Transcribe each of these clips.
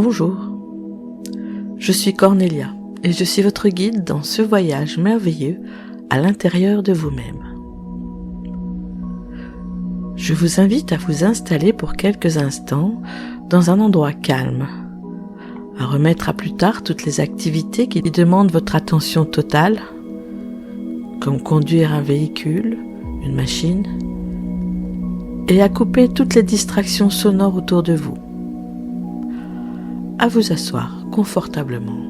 Bonjour, je suis Cornelia et je suis votre guide dans ce voyage merveilleux à l'intérieur de vous-même. Je vous invite à vous installer pour quelques instants dans un endroit calme, à remettre à plus tard toutes les activités qui demandent votre attention totale, comme conduire un véhicule, une machine, et à couper toutes les distractions sonores autour de vous. À vous asseoir confortablement.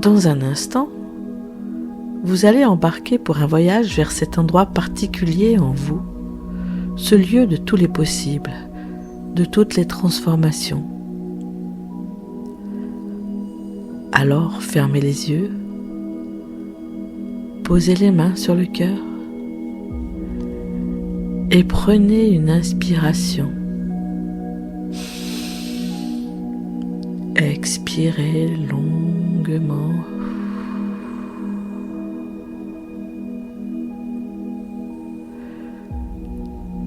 Dans un instant, vous allez embarquer pour un voyage vers cet endroit particulier en vous, ce lieu de tous les possibles, de toutes les transformations. Alors, fermez les yeux, posez les mains sur le cœur et prenez une inspiration. Expirez longuement.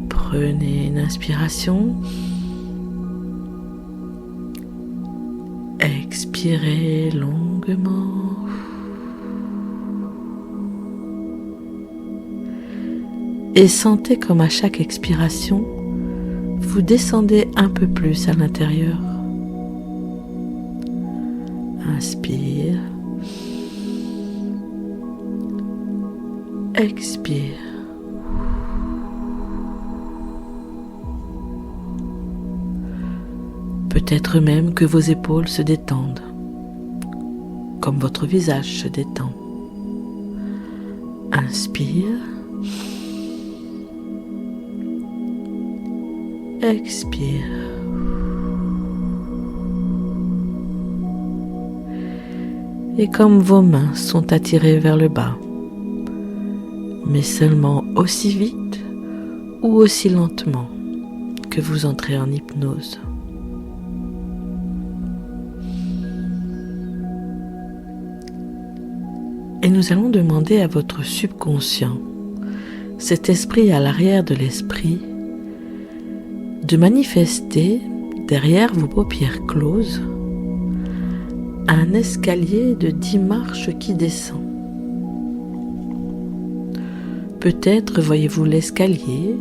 Prenez une inspiration. Expirez longuement. Et sentez comme à chaque expiration, vous descendez un peu plus à l'intérieur. Inspire. Expire. Peut-être même que vos épaules se détendent, comme votre visage se détend. Inspire. Expire. Et comme vos mains sont attirées vers le bas, mais seulement aussi vite ou aussi lentement que vous entrez en hypnose. Et nous allons demander à votre subconscient, cet esprit à l'arrière de l'esprit, de manifester derrière vos paupières closes un escalier de 10 marches qui descend. Peut-être voyez-vous l'escalier,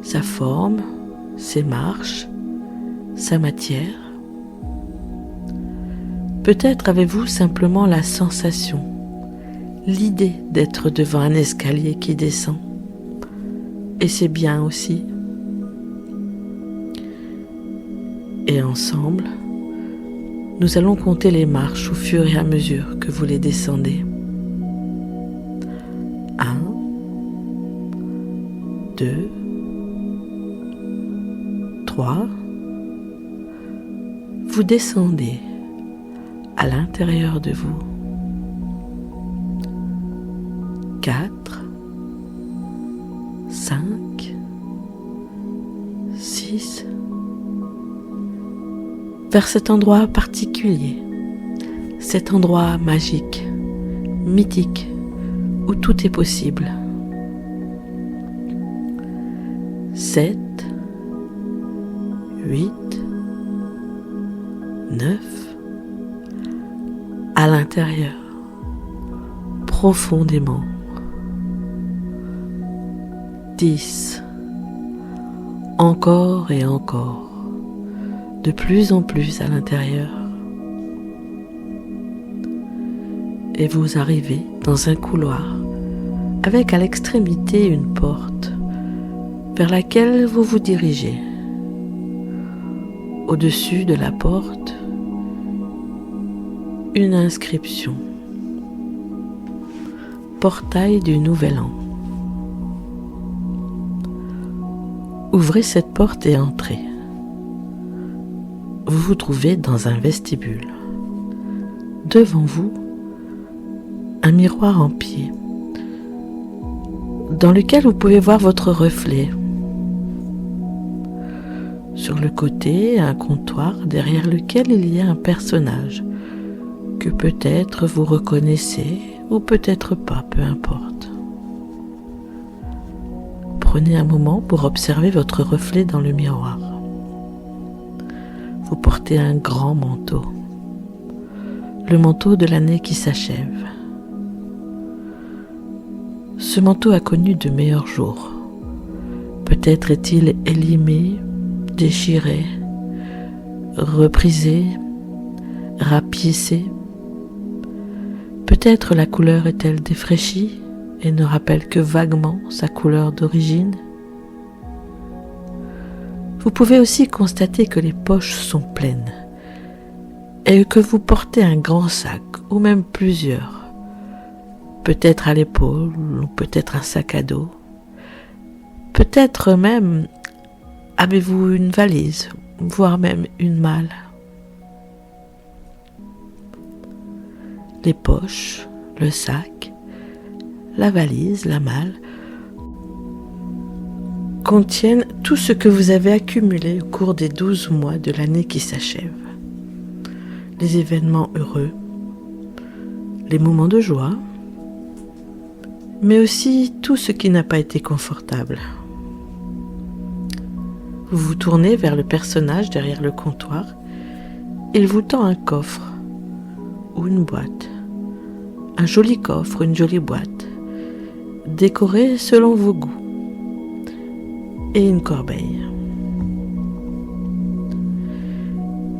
sa forme, ses marches, sa matière. Peut-être avez-vous simplement la sensation, l'idée d'être devant un escalier qui descend. Et c'est bien aussi. Et ensemble, nous allons compter les marches au fur et à mesure que vous les descendez. 1, 2, 3. Vous descendez à l'intérieur de vous. 4, 5, 6. Vers cet endroit particulier, cet endroit magique, mythique, où tout est possible. 7, 8, 9, à l'intérieur, profondément. 10, encore et encore. De plus en plus à l'intérieur. Et vous arrivez dans un couloir avec à l'extrémité une porte vers laquelle vous vous dirigez. Au-dessus de la porte, une inscription. Portail du Nouvel An. Ouvrez cette porte et entrez. Vous vous trouvez dans un vestibule. Devant vous, un miroir en pied, dans lequel vous pouvez voir votre reflet. Sur le côté, un comptoir derrière lequel il y a un personnage que peut-être vous reconnaissez ou peut-être pas, peu importe. Prenez un moment pour observer votre reflet dans le miroir. vous portez un grand manteau, le manteau de l'année qui s'achève. Ce manteau a connu de meilleurs jours. Peut-être est-il élimé, déchiré, reprisé, rapiécé. Peut-être la couleur est-elle défraîchie et ne rappelle que vaguement sa couleur d'origine. Vous pouvez aussi constater que les poches sont pleines et que vous portez un grand sac ou même plusieurs, peut-être à l'épaule ou peut-être un sac à dos. Peut-être même avez-vous une valise, voire même une malle. Les poches, le sac, la valise, la malle contiennent tout ce que vous avez accumulé au cours des 12 mois de l'année qui s'achève. Les événements heureux, les moments de joie, mais aussi tout ce qui n'a pas été confortable. Vous vous tournez vers le personnage derrière le comptoir. Il vous tend un coffre ou une boîte. Un joli coffre, une jolie boîte, décorée selon vos goûts. Et une corbeille.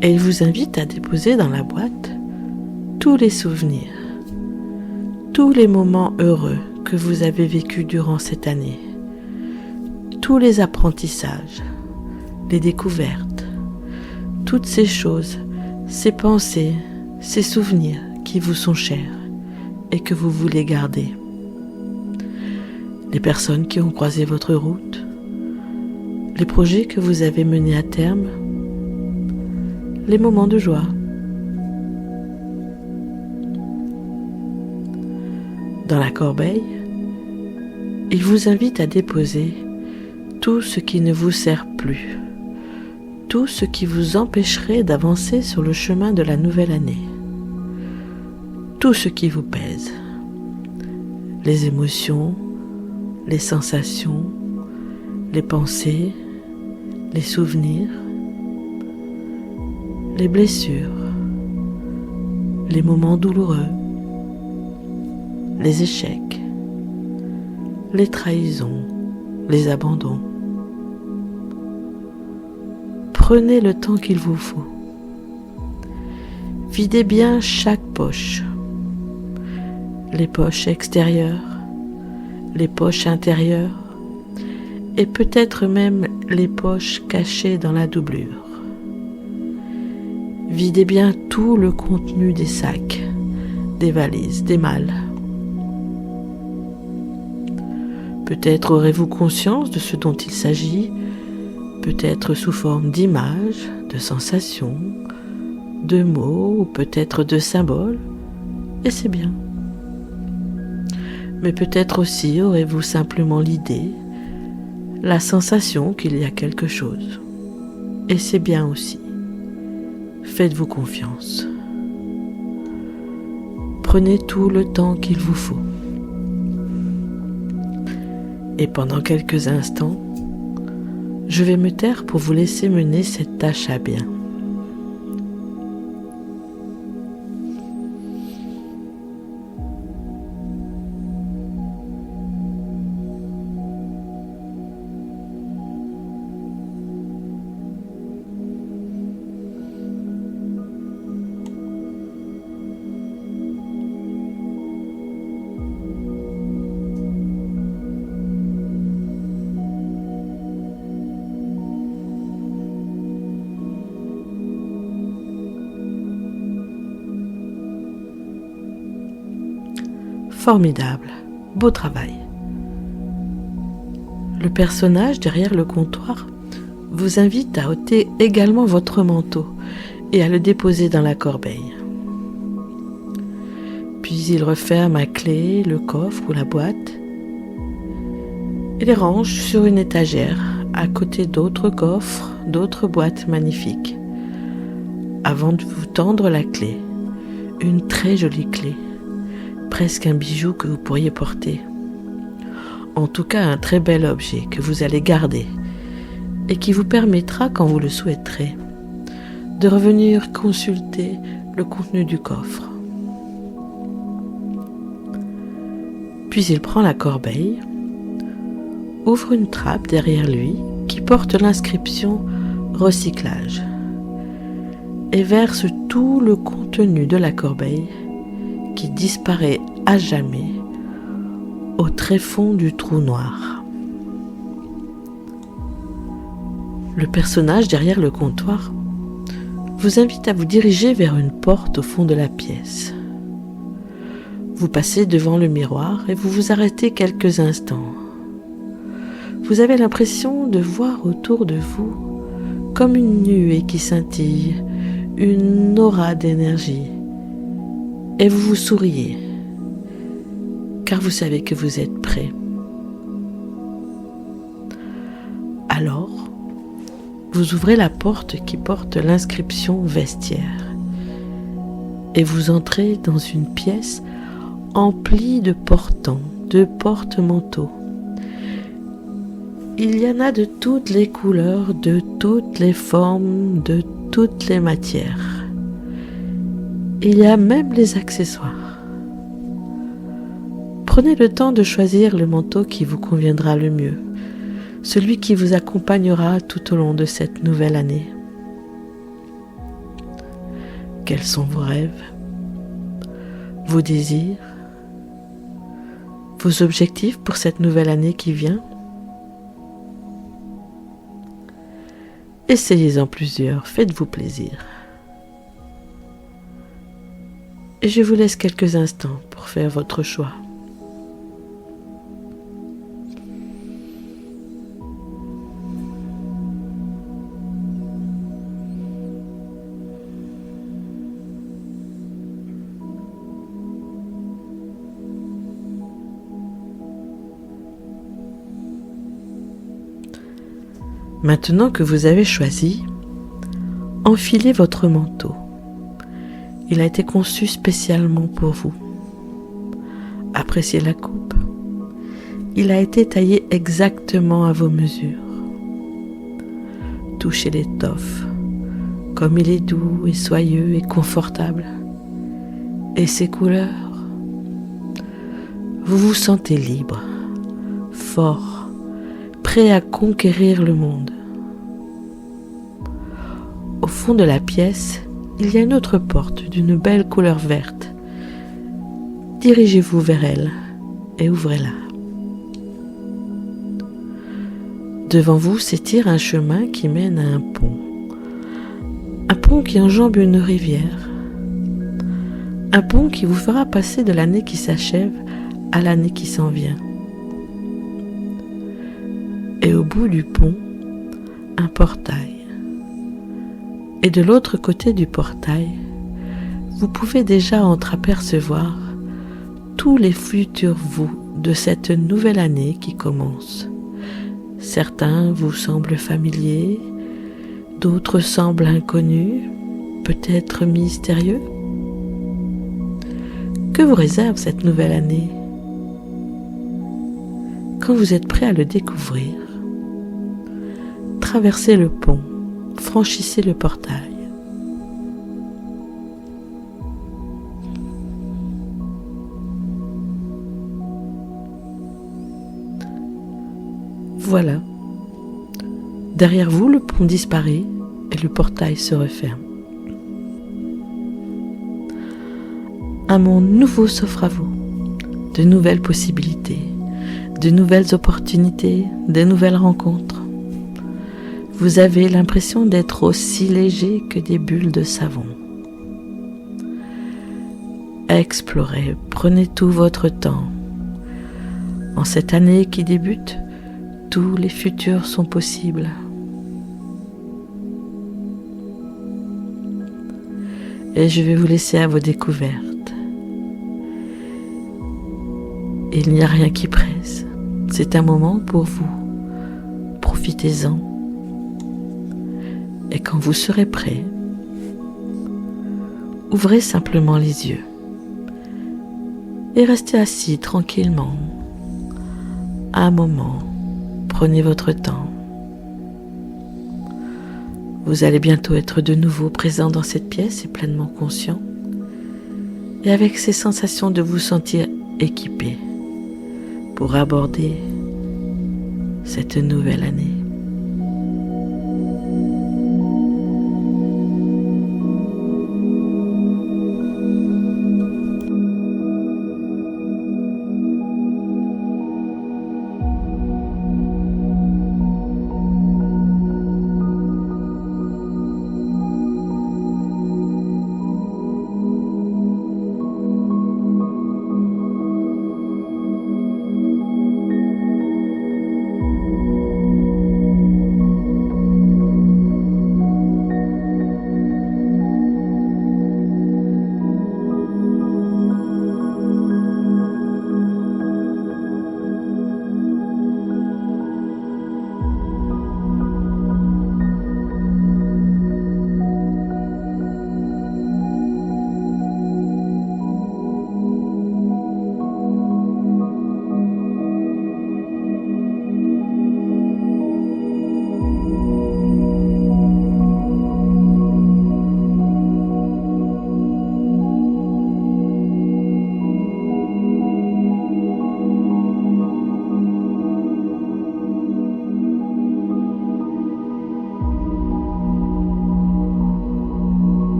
Et il vous invite à déposer dans la boîte tous les souvenirs, tous les moments heureux que vous avez vécus durant cette année, tous les apprentissages, les découvertes, toutes ces choses, ces pensées, ces souvenirs qui vous sont chers et que vous voulez garder. Les personnes qui ont croisé votre route, les projets que vous avez menés à terme, les moments de joie. Dans la corbeille, il vous invite à déposer tout ce qui ne vous sert plus, tout ce qui vous empêcherait d'avancer sur le chemin de la nouvelle année, tout ce qui vous pèse, les émotions, les sensations, les pensées, les souvenirs, les blessures, les moments douloureux, les échecs, les trahisons, les abandons. Prenez le temps qu'il vous faut. Videz bien chaque poche, les poches extérieures, les poches intérieures et peut-être même les poches cachées dans la doublure. Videz bien tout le contenu des sacs, des valises, des malles. Peut-être aurez-vous conscience de ce dont il s'agit, peut-être sous forme d'images, de sensations, de mots ou peut-être de symboles, et c'est bien. Mais peut-être aussi aurez-vous simplement l'idée, la sensation qu'il y a quelque chose, et c'est bien aussi. Faites-vous confiance. Prenez tout le temps qu'il vous faut. Et pendant quelques instants, je vais me taire pour vous laisser mener cette tâche à bien. Formidable, beau travail. Le personnage derrière le comptoir vous invite à ôter également votre manteau et à le déposer dans la corbeille. Puis il referme à clé le coffre ou la boîte et les range sur une étagère à côté d'autres coffres, d'autres boîtes magnifiques, avant de vous tendre la clé, une très jolie clé. Presque un bijou que vous pourriez porter. En tout cas, un très bel objet que vous allez garder et qui vous permettra, quand vous le souhaiterez, de revenir consulter le contenu du coffre. Puis il prend la corbeille, ouvre une trappe derrière lui qui porte l'inscription « Recyclage » et verse tout le contenu de la corbeille qui disparaît à jamais au tréfonds du trou noir. Le personnage derrière le comptoir vous invite à vous diriger vers une porte au fond de la pièce. Vous passez devant le miroir et vous vous arrêtez quelques instants. Vous avez l'impression de voir autour de vous comme une nuée qui scintille, une aura d'énergie. Et vous vous souriez, car vous savez que vous êtes prêt. Alors, vous ouvrez la porte qui porte l'inscription vestiaire et vous entrez dans une pièce emplie de portants, de porte-manteaux. Il y en a de toutes les couleurs, de toutes les formes, de toutes les matières. Il y a même les accessoires. Prenez le temps de choisir le manteau qui vous conviendra le mieux, celui qui vous accompagnera tout au long de cette nouvelle année. Quels sont vos rêves, vos désirs, vos objectifs pour cette nouvelle année qui vient? Essayez-en plusieurs, faites-vous plaisir. Et je vous laisse quelques instants pour faire votre choix. Maintenant que vous avez choisi, enfilez votre manteau. Il a été conçu spécialement pour vous. Appréciez la coupe. Il a été taillé exactement à vos mesures. Touchez l'étoffe, comme il est doux et soyeux et confortable. Et ses couleurs. Vous vous sentez libre, fort, prêt à conquérir le monde. Au fond de la pièce, il y a une autre porte d'une belle couleur verte. Dirigez-vous vers elle et ouvrez-la. Devant vous s'étire un chemin qui mène à un pont. Un pont qui enjambe une rivière. Un pont qui vous fera passer de l'année qui s'achève à l'année qui s'en vient. Et au bout du pont, un portail. Et de l'autre côté du portail, vous pouvez déjà entreapercevoir tous les futurs vous de cette nouvelle année qui commence. Certains vous semblent familiers, d'autres semblent inconnus, peut-être mystérieux. Que vous réserve cette nouvelle année? Quand vous êtes prêt à le découvrir, traversez le pont, franchissez le portail. Voilà. Derrière vous, le pont disparaît et le portail se referme. Un monde nouveau s'offre à vous, de nouvelles possibilités, de nouvelles opportunités, de nouvelles rencontres. Vous avez l'impression d'être aussi léger que des bulles de savon. Explorez, prenez tout votre temps. En cette année qui débute, tous les futurs sont possibles. Et je vais vous laisser à vos découvertes. Il n'y a rien qui presse. C'est un moment pour vous. Profitez-en. Et quand vous serez prêt, ouvrez simplement les yeux et restez assis tranquillement. Un moment, prenez votre temps. Vous allez bientôt être de nouveau présent dans cette pièce et pleinement conscient, et avec ces sensations de vous sentir équipé pour aborder cette nouvelle année.